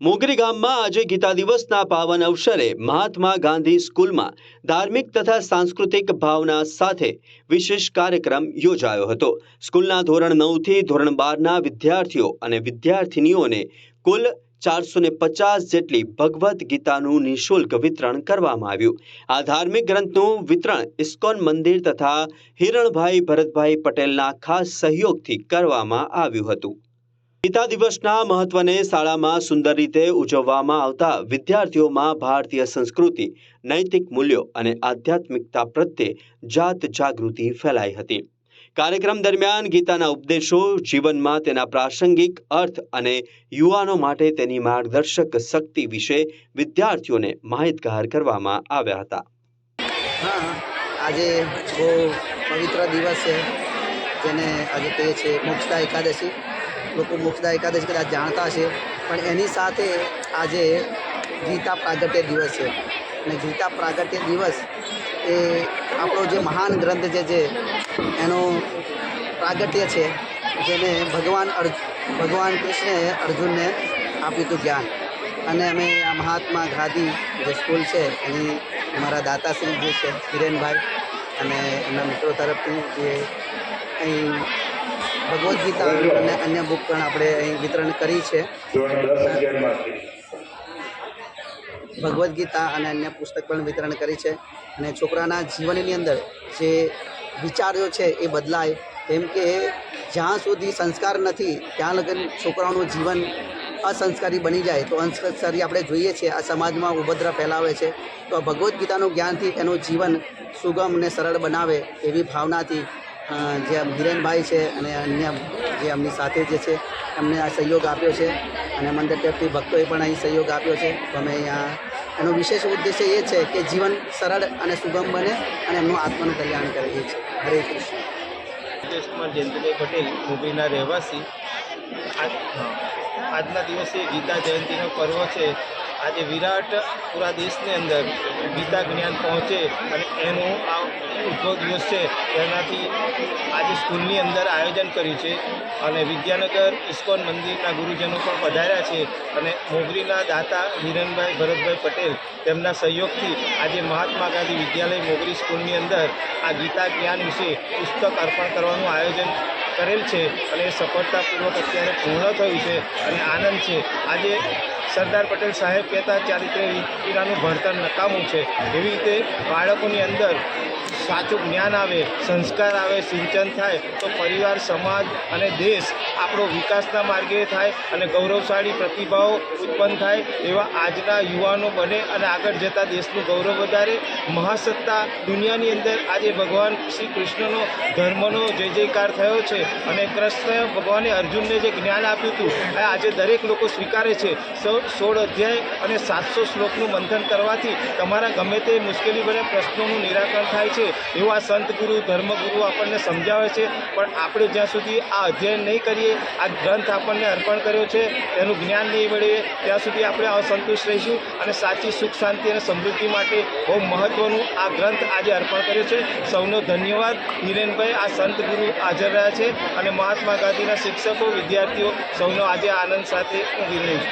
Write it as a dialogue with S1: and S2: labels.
S1: મોગરી ગામમાં આજે ગીતા દિવસના પાવન અવસરે મહાત્મા ગાંધી સ્કૂલમાં ધાર્મિક તથા સાંસ્કૃતિક ભાવના સાથે વિશેષ કાર્યક્રમ યોજાયો હતો। સ્કૂલના ધોરણ 9 થી ધોરણ 12ના વિદ્યાર્થીઓ અને વિદ્યાર્થિનીઓને કુલ 450 જેટલી ભગવદ્ ગીતાનું નિઃશુલ્ક વિતરણ કરવામાં આવ્યું। આ ધાર્મિક ગ્રંથનું વિતરણ ઇસ્કોન મંદિર તથા હિરણભાઈ ભરતભાઈ પટેલના ખાસ સહયોગથી કરવામાં આવ્યું હતું। ગીતા દિવસના મહત્વને શાળામાં સુંદર રીતે ઉજવવામાં આવતા વિદ્યાર્થીઓમાં ભારતીય સંસ્કૃતિ, નૈતિક મૂલ્યો અને આધ્યાત્મિકતા પ્રત્યે જાત જાગૃતિ ફેલાઈ હતી। કાર્યક્રમ દરમિયાન ગીતાના ઉપદેશો, જીવનમાં તેના પ્રાસંગિક અર્થ અને યુવાનો માટે તેની માર્ગદર્શક શક્તિ વિશે વિદ્યાર્થીઓને માહિતગાર કરવામાં આવ્યા હતા।
S2: આજે બહુ પવિત્ર દિવસ છે, જેને આજે કહીએ છીએ મોક્ષદા એકાદશી। લોકો મોક્ષદા એકાદશી કદાચ જાણતા હશે, પણ એની સાથે આજે ગીતા પ્રાગટ્ય દિવસ છે। અને ગીતા પ્રાગટ્ય દિવસ એ આપણો જે મહાન ગ્રંથ છે એનો પ્રાગટ્ય છે, જેને ભગવાન કૃષ્ણએ અર્જુનને આપ્યું હતું જ્ઞાન। અને અમે આ મહાત્મા ગાંધી જે સ્કૂલ છે એની અમારા દાતાશ્રી જે છે હિરેનભાઈ અને એમના મિત્રો તરફથી જે અહીં ભગવદ્ ગીતા અને અન્ય બુક પણ આપણે અહીં વિતરણ કરી છે। ભગવદ્ ગીતા અને અન્ય પુસ્તક પણ વિતરણ કરી છે। અને છોકરાના જીવનની અંદર જે વિચારો છે એ બદલાય, કેમ કે જ્યાં સુધી સંસ્કાર નથી ત્યાં લગન છોકરાઓનું જીવન અસંસ્કારી બની જાય। તો અસંસ્કારી આપણે જોઈએ છીએ આ સમાજમાં ઉપદ્રવ ફેલાવે છે, તો ભગવદ્ ગીતાનું જ્ઞાનથી એનું જીવન સુગમ અને સરળ બનાવે એવી ભાવનાથી જે હિરેનભાઈ છે અને અન્ય જે એમની સાથે જે છે એમને આ સહયોગ આપ્યો છે। અને મંદિર તરફથી ભક્તોએ પણ અહીં સહયોગ આપ્યો છે। તો અમે અહીંયા એનો વિશેષ ઉદ્દેશ્ય એ છે કે જીવન સરળ અને સુગમ બને અને એમનું આત્માનું કલ્યાણ કરે છે। હરે કૃષ્ણ।
S3: હિતેશ કુમાર જયંતિભાઈ પટેલ, મોગરીના રહેવાસી। આજના દિવસે ગીતા જયંતિનો પર્વ છે। આજે વિરાટ પૂરા દેશની અંદર ગીતા જ્ઞાન પહોંચે અને એનો આ ઉદ્ભવ દિવસ છે, તેનાથી આજે સ્કૂલની અંદર આયોજન કર્યું છે। અને વિદ્યાનગર ઇસ્કોન મંદિરના ગુરુજનો પણ પધાર્યા છે। અને મોગરીના દાતા હિરણભાઈ ભરતભાઈ પટેલ તેમના સહયોગથી આજે મહાત્મા ગાંધી વિદ્યાલય મોગરી સ્કૂલની અંદર આ ગીતા જ્ઞાન વિશે પુસ્તક અર્પણ કરવાનું આયોજન કરેલ છે અને એ સફળતાપૂર્વક અત્યારે પૂર્ણ થયું છે અને આનંદ છે। આજે સરદાર પટેલ સાહેબ કહેતા ચારિત્ર્ય વિનાનું ભણતર નકામું છે, એવી રીતે બાળકોની અંદર સાચું જ્ઞાન આવે, સંસ્કાર આવે, સિંચન થાય તો પરિવાર, સમાજ અને દેશ આપણો વિકાસના માર્ગે થાય અને ગૌરવશાળી પ્રતિભાઓ ઉત્પન્ન થાય એવા આજના યુવાનો બને અને આગળ જતાં દેશનું ગૌરવ વધારે। મહાસત્તા દુનિયાની અંદર આજે ભગવાન શ્રી કૃષ્ણનો ધર્મનો જય જયકાર થયો છે અને કૃષ્ણ ભગવાને અર્જુનને જે જ્ઞાન આપ્યું હતું એ આજે દરેક લોકો સ્વીકારે છે। 16 અધ્યાય અને 700 શ્લોકનું મંથન કરવાથી તમારા ગમે તે મુશ્કેલી ભર્યા પ્રશ્નોનું નિરાકરણ થાય છે એવું આ સંત ગુરુ, ધર્મગુરુ આપણને સમજાવે છે। પણ આપણે જ્યાં સુધી આ અધ્યયન નહીં કરીએ, આ ગ્રંથ આપણને અર્પણ કર્યો છે એનું જ્ઞાન નહીં મળીએ ત્યાં સુધી આપણે અસંતુષ્ટ રહીશું અને સાચી સુખ, શાંતિ અને સમૃદ્ધિ માટે બહુ મહત્ત્વનું આ ગ્રંથ આજે અર્પણ કર્યો છે। સૌનો ધન્યવાદ। હિરેનભાઈ આ સંત ગુરુ હાજર રહ્યા છે અને મહાત્મા ગાંધીના શિક્ષકો, વિદ્યાર્થીઓ સૌનો આજે આનંદ સાથે હું વિરહીશ।